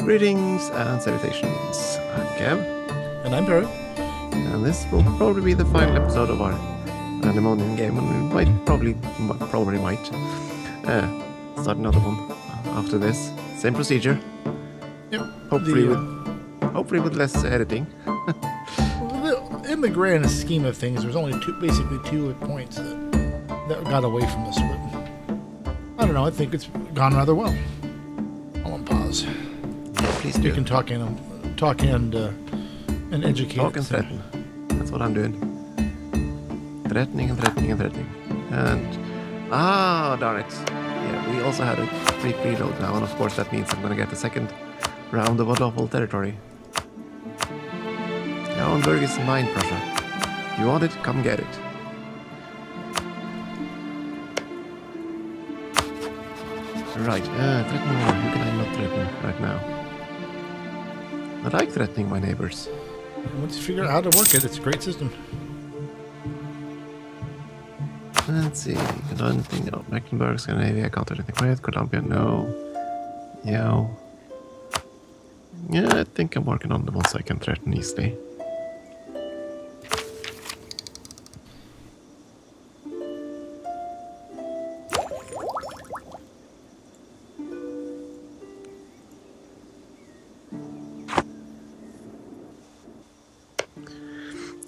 Greetings and salutations. I'm Kev. And I'm Peri. And this will probably be the final episode of our Randemonium game, and we might probably might start another one after this. Same procedure. Yep. Hopefully with less editing. In the grand scheme of things, there's only basically two points that got away from us. But I don't know. I think it's gone rather well. I'll pause. Yeah, please do. You can talk and educate. Talk and threaten. That's what I'm doing. Threatening. And darn it. Yeah, we also had a free preload now, and of course that means I'm gonna get the second round of unlawful territory. Lauenburg is mine, Prussia. You want it? Come get it. Right, threaten more. Who can I not threaten right now? I like threatening my neighbors. Once you figure out how to work it, it's a great system. Let's see. I don't think. No. Mecklenburg, Scandinavia, Continental Quiet, Columbia, no. Yeah. Yeah, I think I'm working on the ones I can threaten easily.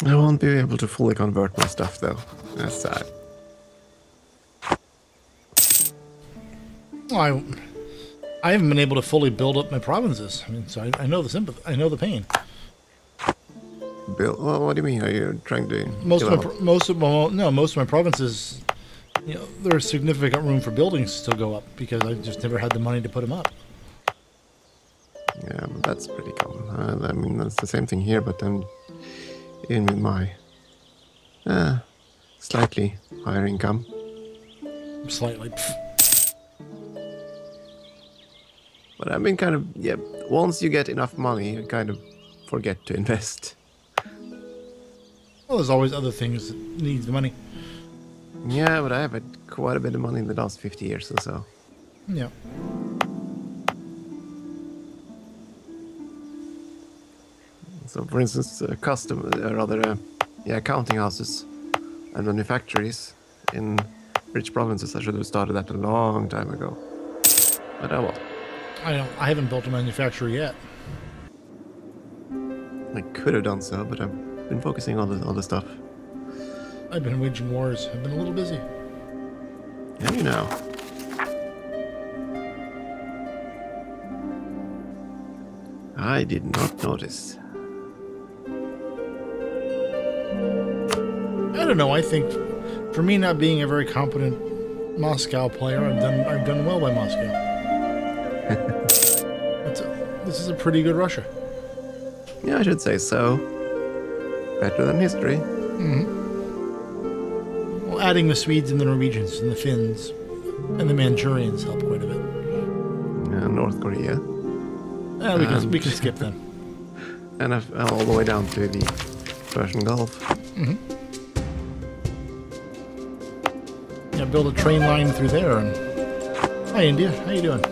I won't be able to fully convert my stuff though. That's sad. Well, I haven't been able to fully build up my provinces. I mean, so I know the sympathy. I know the pain. Bill, well, what do you mean? Are you trying to? Most of my provinces, you know, there's significant room for buildings to still go up because I just never had the money to put them up. Yeah, but that's pretty common. I mean, that's the same thing here, but then in with my slightly higher income. Slightly. But I mean, kind of, yeah, once you get enough money, you kind of forget to invest. Well, there's always other things that need the money. Yeah, but I have had quite a bit of money in the last 50 years or so. Yeah. So, for instance, counting houses and manufactories in rich provinces, I should have started that a long time ago. But oh well. I haven't built a manufacturer yet. I could have done so, but I've been focusing on the other stuff. I've been waging wars. I've been a little busy. Yeah, you know. I did not notice. I don't know. I think, for me, not being a very competent Moscow player, I've done well by Moscow. This is a pretty good Russia. Yeah, I should say so. Better than history. Mm-hmm. Well, adding the Swedes and the Norwegians and the Finns and the Manchurians help quite a bit. North Korea. We can skip them. And all the way down to the Persian Gulf. Mm-hmm. Yeah, build a train line through there. And hi, India. How you doing?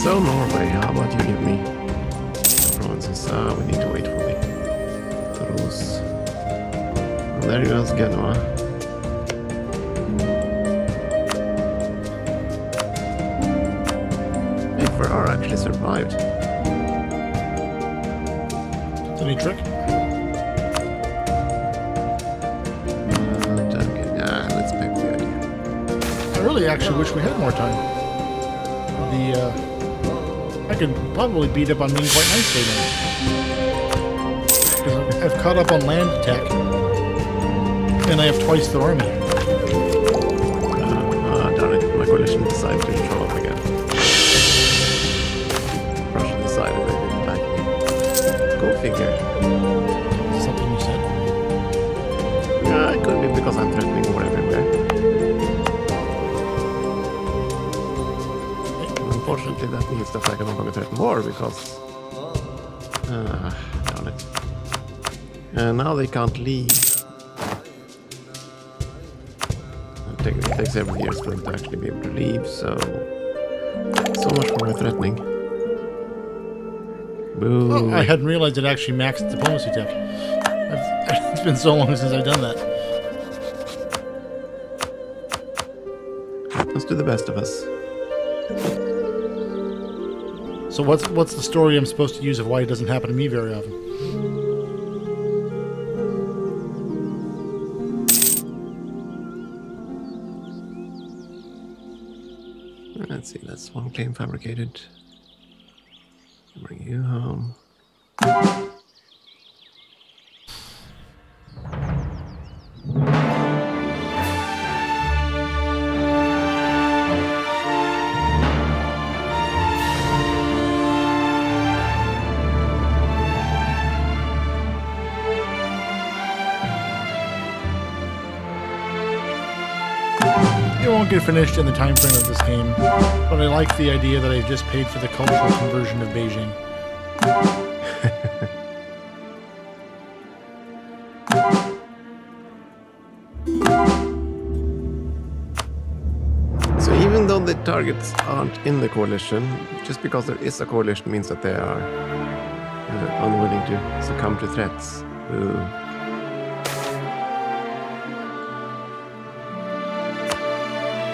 So Norway, how about you give me the provinces? We need to wait for the rules. And there goes Genoa. Hey, Ferrara actually survived. Any trick? Let's pick the idea. I really actually wish we had more time. I could probably beat up on Ming quite nicely now. Because I've caught up on land tech, and I have twice the army. Darn it, my coalition decided to show up again. unfortunately, that means that I can no longer threaten war because... darn it. And now they can't leave. It takes several years for them to actually be able to leave, so much for my threatening. Boo. Oh, I hadn't realized it actually maxed diplomacy tech. It's been so long since I've done that. Let's do the best of us. So what's the story I'm supposed to use of why it doesn't happen to me very often? Let's see, that's one claim fabricated. Bring you home. It won't get finished in the time frame of this game, but I like the idea that I've just paid for the cultural conversion of Beijing. So even though the targets aren't in the coalition, just because there is a coalition means that they are unwilling to succumb to threats. Ooh.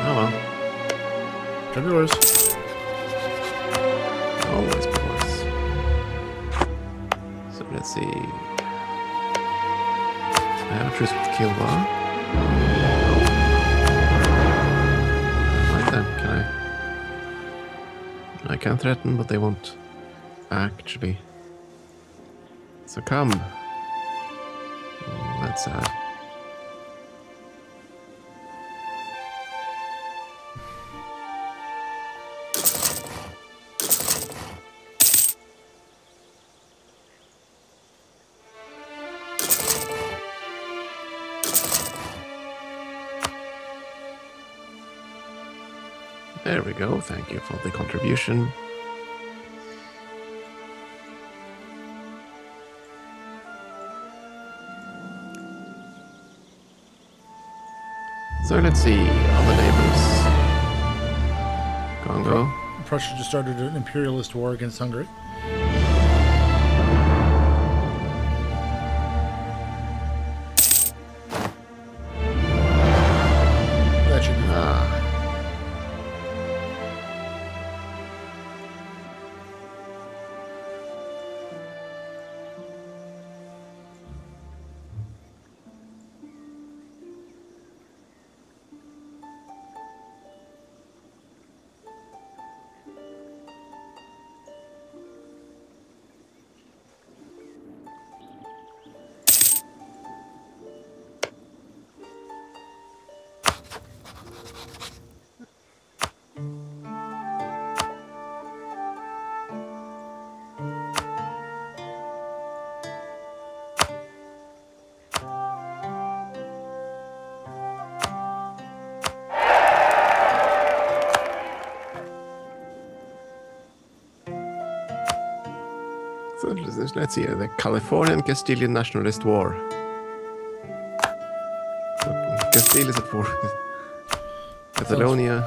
Oh well. Could be worse. Always be worse. So let's see. I have a truce with Kilwa. Right then, can I can threaten, but they won't actually succumb. Oh, that's sad. There we go, thank you for the contribution. So let's see, other neighbors. Congo. Prussia just started an imperialist war against Hungary. That should be fun. So let's see, the Californian Castilian Nationalist War. So Castile is at war. Catalonia.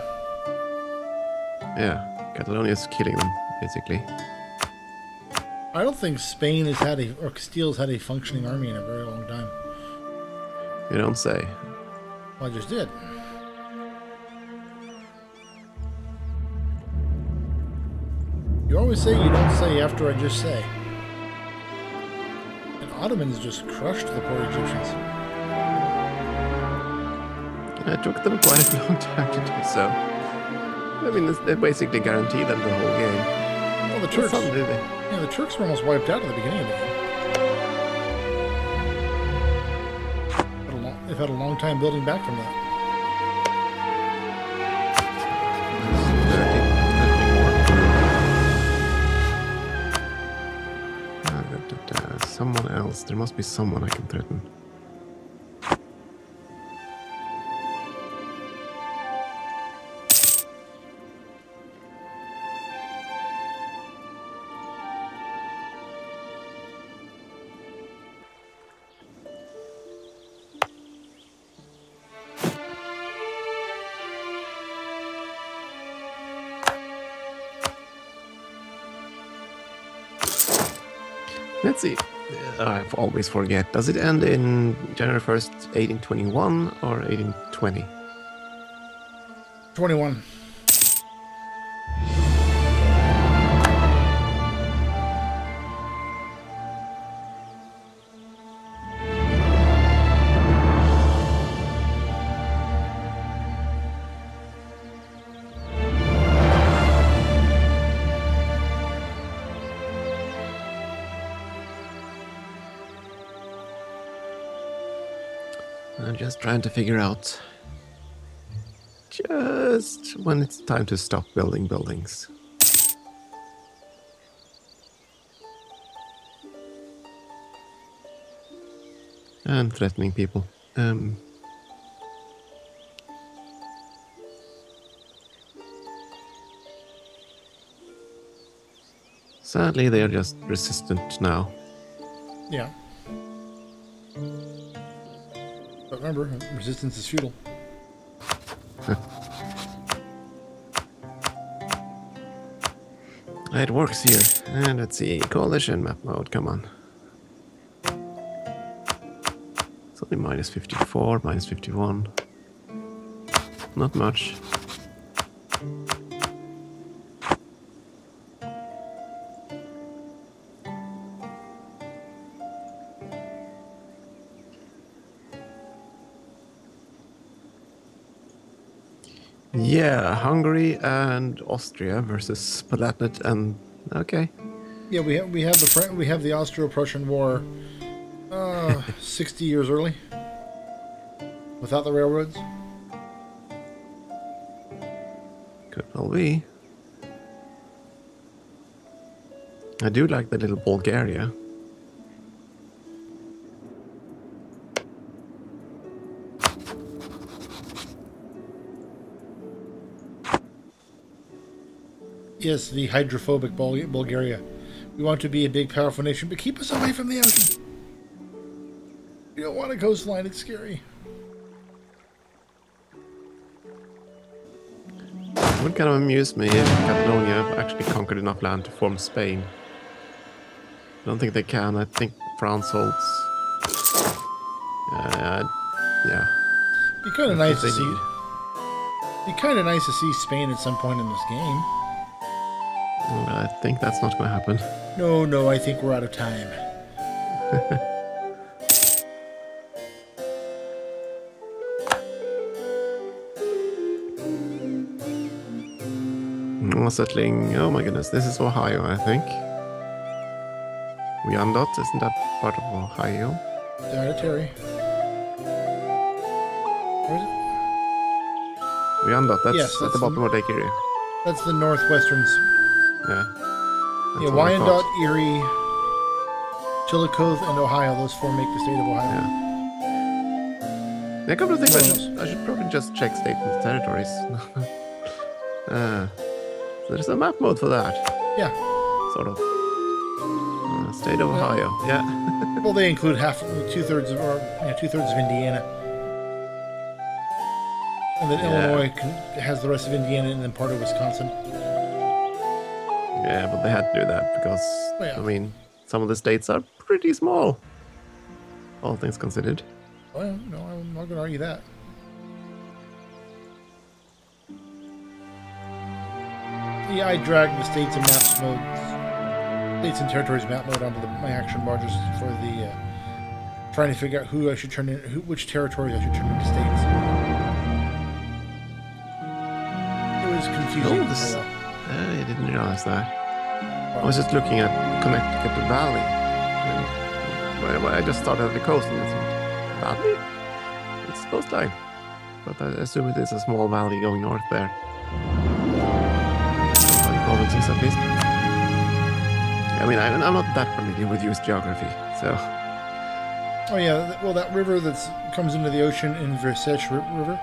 Yeah, Catalonia is killing them, basically. I don't think Spain has had or Castile's had a functioning army in a very long time. You don't say. Well, I just did. You always say you don't say after I just say. And Ottomans just crushed the poor Egyptians. It took them quite a long time to do so. I mean, they basically guaranteed them the whole game. Well, the Turks. Yeah, Yeah, the Turks were almost wiped out at the beginning of the game. They've had a long time building back from that. Someone else. There must be someone I can threaten. Let's see. I always forget. Does it end in January 1st, 1821 or 1820? 21. I'm just trying to figure out just when it's time to stop building buildings. And threatening people. Sadly, they are just resistant now. Yeah. But remember, resistance is futile. It works here. And let's see, coalition map mode, come on. It's only minus 54, minus 51. Not much. Yeah, Hungary and Austria versus Palatinate and okay. Yeah, we have the Austro-Prussian War 60 years early without the railroads. Could well be. I do like the little Bulgaria. Yes, the hydrophobic Bulgaria. We want to be a big, powerful nation, but keep us away from the ocean. We don't want a coastline, it's scary. It would kind of amuse me if Catalonia actually conquered enough land to form Spain. I don't think they can. I think France holds. Yeah. Be kind of nice to see. Be kind of nice to see Spain at some point in this game. I think that's not going to happen. No, I think we're out of time. Settling. Oh my goodness, this is Ohio, I think. Wyandot, isn't that part of Ohio? Terry. Where is it? Wyandot, that's Yes, at the bottom of Lake Erie. That's the northwestern. Yeah. Yeah, Wyandotte, Erie, Chillicothe, and Ohio. Those four make the state of Ohio. Yeah. A couple of things I should probably just check states and territories. So there's a map mode for that. Yeah. Sort of. State of Ohio. Yeah. Well, they include two-thirds of Indiana. And then Illinois has the rest of Indiana and then part of Wisconsin. Yeah, but they had to do that because, I mean, some of the states are pretty small. All things considered. Well, no, I'm not going to argue that. Yeah, I dragged the states and maps mode, states and territories map mode onto my action bar just for the trying to figure out who I should turn in, which territories I should turn into states. It was confusing. I didn't realize that. I was just looking at Connecticut Valley. And I just started at the coast and it's valley? It's coastline. But I assume it is a small valley going north there. Provinces at least. I mean, I'm not that familiar with US geography, so. Oh yeah, well that river that comes into the ocean in Versailles River,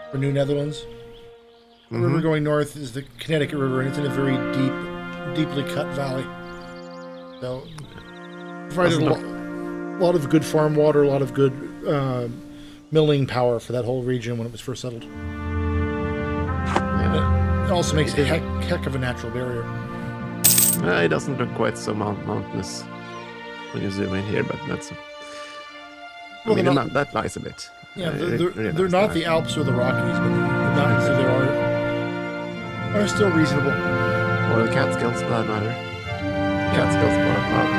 for New Netherlands. The river going north is the Connecticut River, and it's in a very deeply cut valley. So, provided a lot of good farm water, a lot of good milling power for that whole region when it was first settled. Yeah. It also makes a heck of a natural barrier. It doesn't look quite so mountainous when you zoom in here, but that's... Well, I mean, that lies a bit. Yeah, they're not the Alps or the Rockies, but the mountains there are still reasonable. Or the Catskills, for that matter. Catskills are quite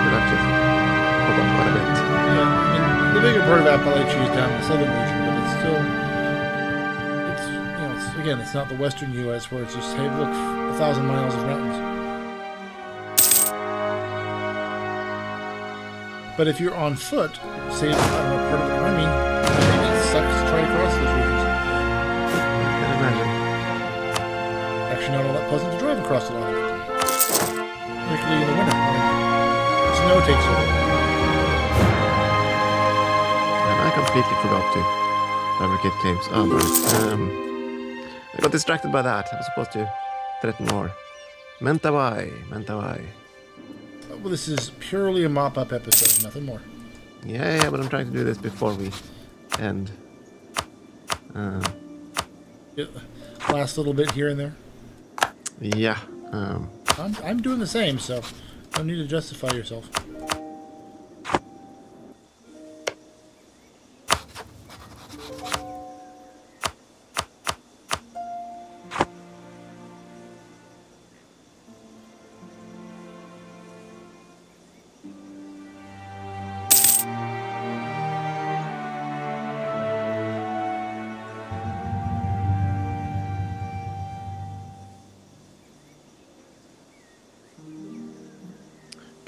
productive. Quite a bit. Yeah, I mean, the bigger part of Appalachia is down in the southern region, but it's still... Again, it's not the western U.S. where it's just, hey, look, 1,000 miles of mountains. But if you're on foot, say, I don't know, part of the army, maybe it sucks to try to cross those regions. I can imagine. Actually, not all that pleasant to drive across a lot of it. Particularly in the winter, when snow takes over. And I completely forgot to fabricate claims. Oh, no. I got distracted by that. I was supposed to threaten more. Mentawai. Well, this is purely a mop-up episode, nothing more. Yeah, but I'm trying to do this before we end. Last little bit here and there. Yeah. I'm doing the same, so don't need to justify yourself.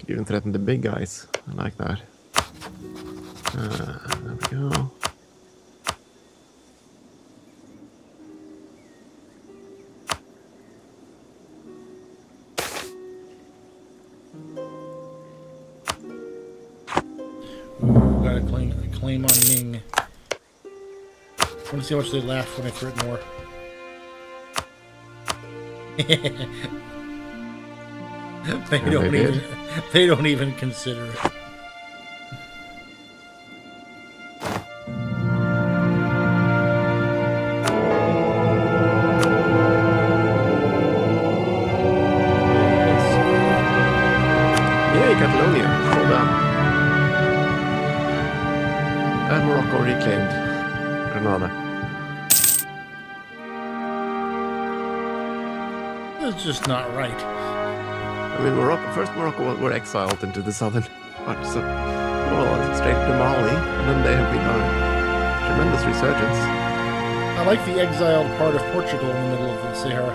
Even threaten the big guys. I like that. There we go. Ooh, got a claim on Ming. I want to see how much they laugh when I threaten war. They don't even consider it. Yay, Catalonia. Well done. And Morocco reclaimed Granada. That's just not right. I mean, Morocco were exiled into the southern part, so straight to Mali, and then they have been on a tremendous resurgence. I like the exiled part of Portugal in the middle of the Sahara.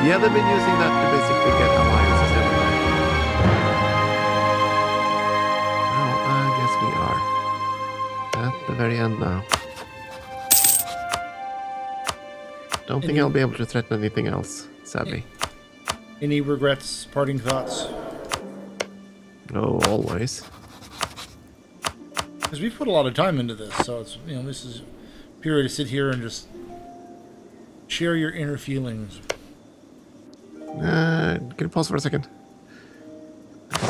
Yeah, they've been using that to basically get alliances everywhere. Well, I guess we are at the very end now. Don't think I'll be able to threaten anything else, sadly. Any regrets, parting thoughts? Oh, always. Because we've put a lot of time into this, so it's, this is a period to sit here and just share your inner feelings. Can you pause for a second?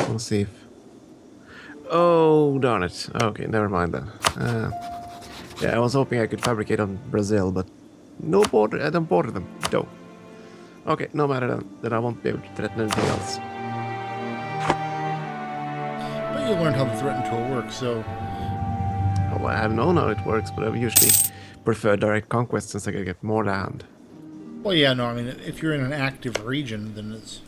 We'll see if... Oh, darn it. Okay, never mind then. Yeah, I was hoping I could fabricate on Brazil, but no border. I don't border them. No. Okay, no matter then I won't be able to threaten anything else. But you learned how the threaten tool works, so... Oh, I have known how it works, but I usually prefer direct conquest since I can get more land. Well, yeah, no, I mean, if you're in an active region, then it's...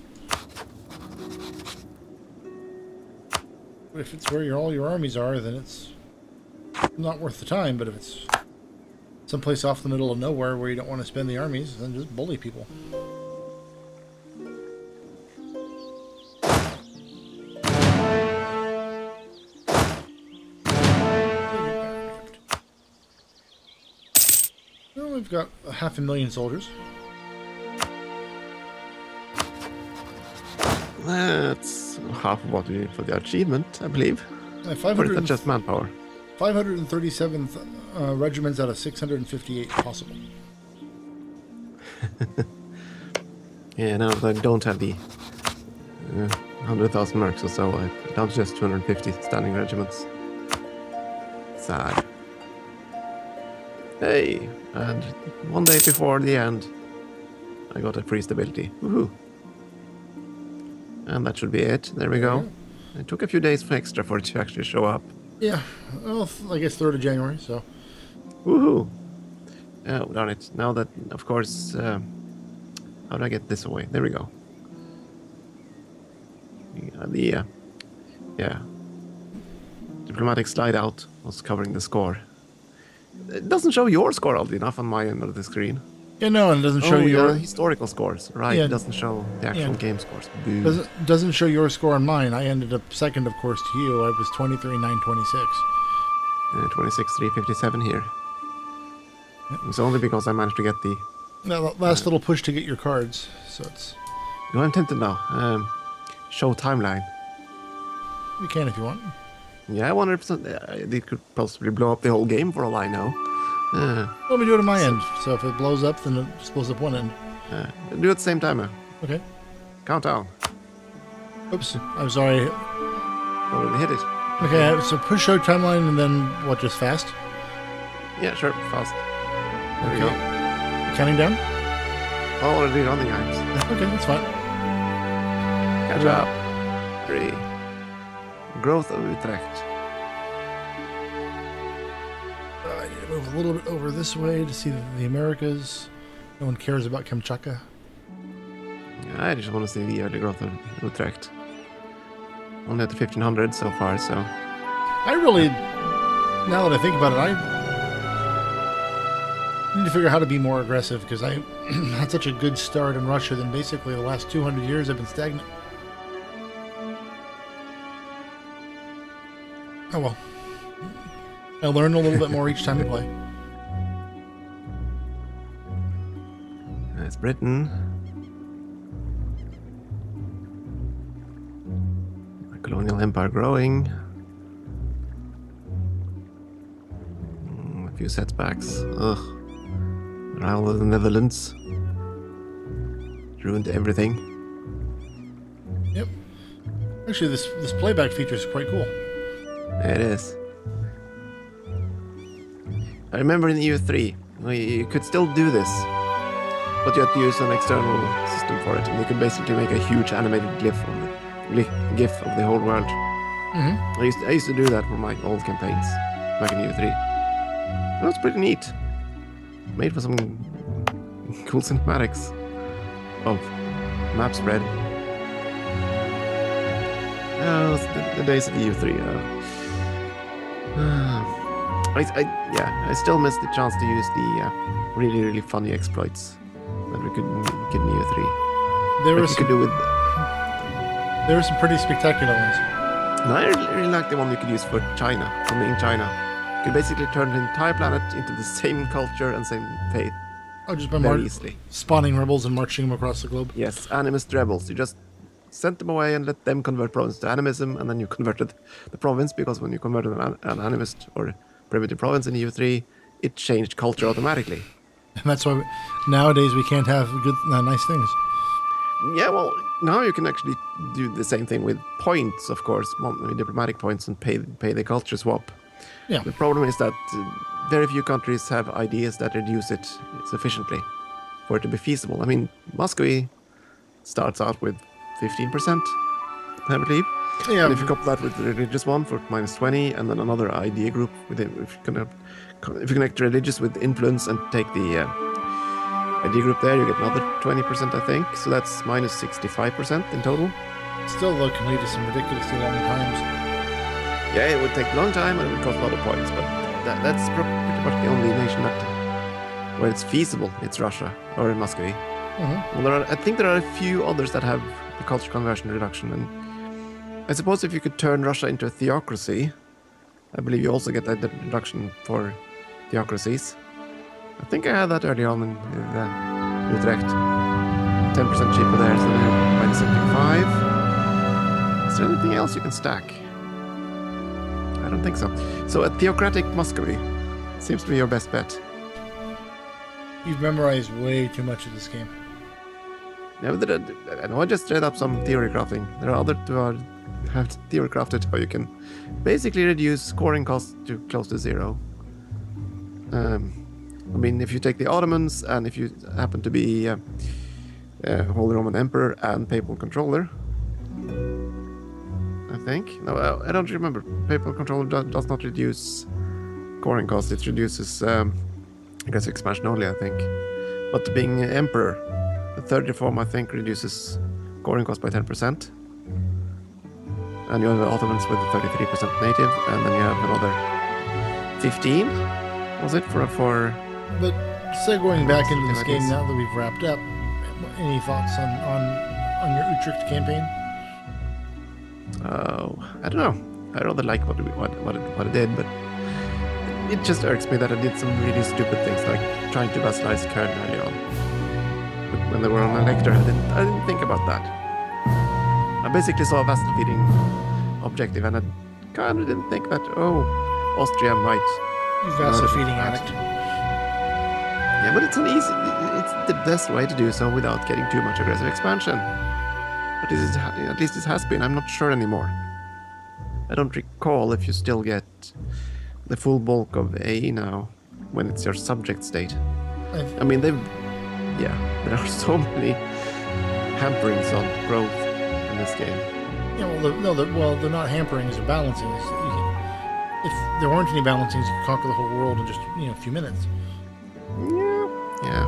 If it's where all your armies are, then it's not worth the time, but if it's someplace off the middle of nowhere where you don't want to spend the armies, then just bully people. Well, we've got 500,000 soldiers. That's half of what we need for the achievement, I believe. Or is that just manpower? 537 regiments out of 658 possible. Yeah, now that I don't have the 100,000 mercs or so, I down to just 250 standing regiments. Sad. Hey, and one day before the end, I got a free stability. Woohoo! And that should be it. There we go. It took a few days extra for it to actually show up. Yeah. Well, I guess 3rd of January, so. Woohoo! Oh, darn it. Now that, of course... how do I get this away? There we go. Yeah. Diplomatic slide out was covering the score. It doesn't show your score, oddly enough, on my end of the screen. Yeah, no, and it doesn't show your historical scores. Right, Yeah. It doesn't show the actual game scores. Boo. doesn't show your score on mine. I ended up 2nd, of course, to you. I was 23,926. 26,357 here. It's only because I managed to get the... Now, last little push to get your cards, so it's... No, I'm tempted now. Show timeline. You can if you want. Yeah, 100%. It could possibly blow up the whole game for all I know. Let me do it on my end. So if it blows up, then it blows up one end. Do it at the same time. Okay. Countdown. Oops. I'm sorry. Already hit it. Okay, so push show timeline and then what, just fast? Yeah, sure. Fast. There we go. Counting down? Already running items. Okay, that's fine. Catch up. 3. Growth of Utrecht. I need to move a little bit over this way to see the Americas. No one cares about Kamchatka. Yeah, I just want to see the early growth of Utrecht. Only at the 1500 so far, so... I really, now that I think about it, I need to figure out how to be more aggressive, because I had such a good start in Russia, then basically the last 200 years I've been stagnant. Oh well. I learn a little bit more each time I play. That's Britain. The colonial empire growing. A few setbacks. Ugh. Rival of the Netherlands. Ruined everything. Yep. Actually, this playback feature is quite cool. It is. I remember in EU3, you could still do this, but you had to use an external system for it, and you could basically make a huge animated GIF of the whole world. Mm-hmm. I used to do that for my old campaigns back in EU3. That was pretty neat. Made for some cool cinematics of map spread. Oh, the days of EU3. I still miss the chance to use the really, really funny exploits that we could get in EU3. There were some pretty spectacular ones. And I really like the one you could use for China, for Ming China. You could basically turn the entire planet into the same culture and same faith. Oh, just by very easily. Spawning rebels and marching them across the globe. Yes, animist rebels. You just sent them away and let them convert province to animism, and then you converted the province, because when you converted an animist or primitive province in EU3, it changed culture automatically. And that's why nowadays we can't have good, nice things. Yeah, well, now you can actually do the same thing with points, of course, diplomatic points, and pay the culture swap. Yeah. The problem is that very few countries have ideas that reduce it sufficiently for it to be feasible. I mean, Muscovy starts out with 15%, I believe. Yeah. And if you couple that with the religious one for -20, and then another idea group with it, if you connect religious with influence and take the idea group there, you get another 20%, I think. So that's -65% in total. Still, though, can lead to some ridiculously long times. Yeah, it would take a long time and it would cost a lot of points, but that's pretty much the only nation where it's feasible. It's Russia or Muscovy. Mm-hmm. Well, I think there are a few others that have the culture conversion reduction, and I suppose if you could turn Russia into a theocracy, I believe you also get that reduction for theocracies. I think I had that early on in Utrecht. 10% cheaper there, so they're -75. Is there anything else you can stack? I don't think so. So a theocratic Muscovy seems to be your best bet. You've memorized way too much of this game. Yeah, but I know I just read up some theory crafting. There are others who have theory crafted how you can basically reduce scoring costs to close to 0. I mean, if you take the Ottomans, and if you happen to be Holy Roman Emperor and Papal Controller, I think. No, I don't remember. Paper controller does not reduce coring cost. It reduces, I guess, expansion only, I think. But being Emperor, the third reform, I think, reduces coring cost by 10%. And you have the Ottomans with the 33% native, and then you have another 15, was it, for But segueing back into this game now that we've wrapped up, any thoughts on your Utrecht campaign? Oh, I don't know. I rather like what it did, but it just irks me that I did some really stupid things, like trying to vassalize Kern early on. But when they were on Elector, I didn't think about that. I basically saw a vassal feeding objective, and I kind of didn't think that, oh, Austria might... You vassal feeding addict. Yeah, but it's the best way to do so without getting too much aggressive expansion. But at least it has been. I'm not sure anymore. I don't recall if you still get the full bulk of A now when it's your subject state. I mean, there are so many hamperings on growth in this game. Yeah, well, they're not hamperings, they're balancings. If there weren't any balancings, you could conquer the whole world in just a few minutes. Yeah.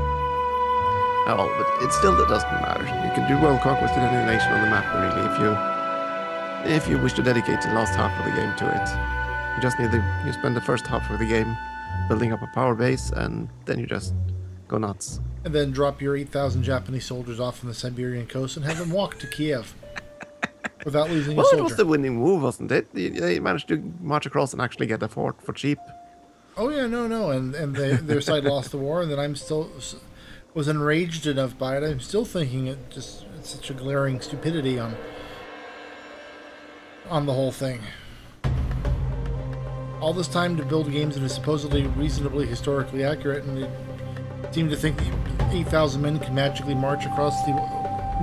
Oh, but it still doesn't matter. You can do world conquest in any nation on the map, really, if you wish to dedicate the last half of the game to it. You just you spend the first half of the game building up a power base, and then you just go nuts. And then drop your 8,000 Japanese soldiers off on the Siberian coast and have them walk to Kiev without losing a soldier. It was the winning move, wasn't it? They managed to march across and actually get a fort for cheap. Oh yeah, no, and their side lost the war, and then I'm still was enraged enough by it. I'm still thinking it's such a glaring stupidity on the whole thing. All this time to build games that are supposedly reasonably historically accurate, and they seem to think that 8,000 men can magically march across the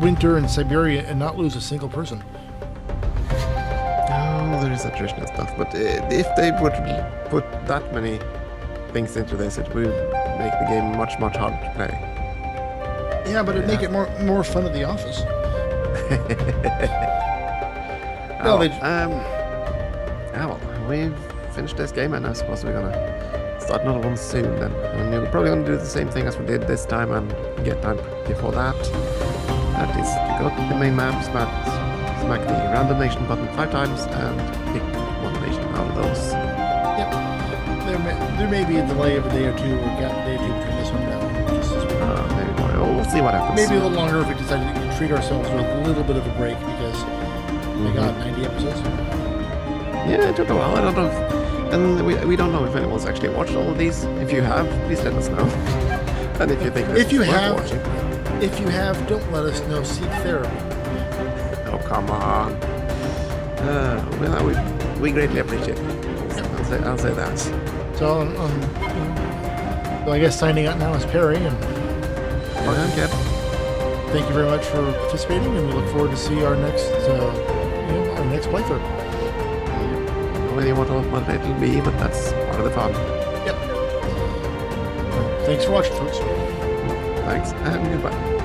winter in Siberia and not lose a single person. Oh, there is attrition and stuff, but if they would put that many things into this, it would make the game much harder to play. Yeah, but it'd make it more fun at the office. Well, we've finished this game, and I suppose we're gonna start another one soon then. And we're probably gonna do the same thing as we did this time and get time before that. That is to go to the main map, smack the random nation button 5 times, and pick one nation out of those. Yep. There may be a delay of a day or two, or a gap a day or two between this one and that one. Maybe more. We'll see what happens. Maybe a little longer if we decide to treat ourselves with a little bit of a break, because we got 90 episodes. Yeah, it took a while. I don't know. And we don't know if anyone's actually watched all of these. If you have, please let us know. And if you think this is worth watching. If you have, don't let us know. Seek therapy. Oh, come on. We greatly appreciate it. I'll say that. So I guess signing out now is Peri. And thank you very much for participating, and we look forward to see our next playthrough. Really what it'll be, but that's part of the fun. Yep. Thanks for watching, folks. Thanks, and goodbye.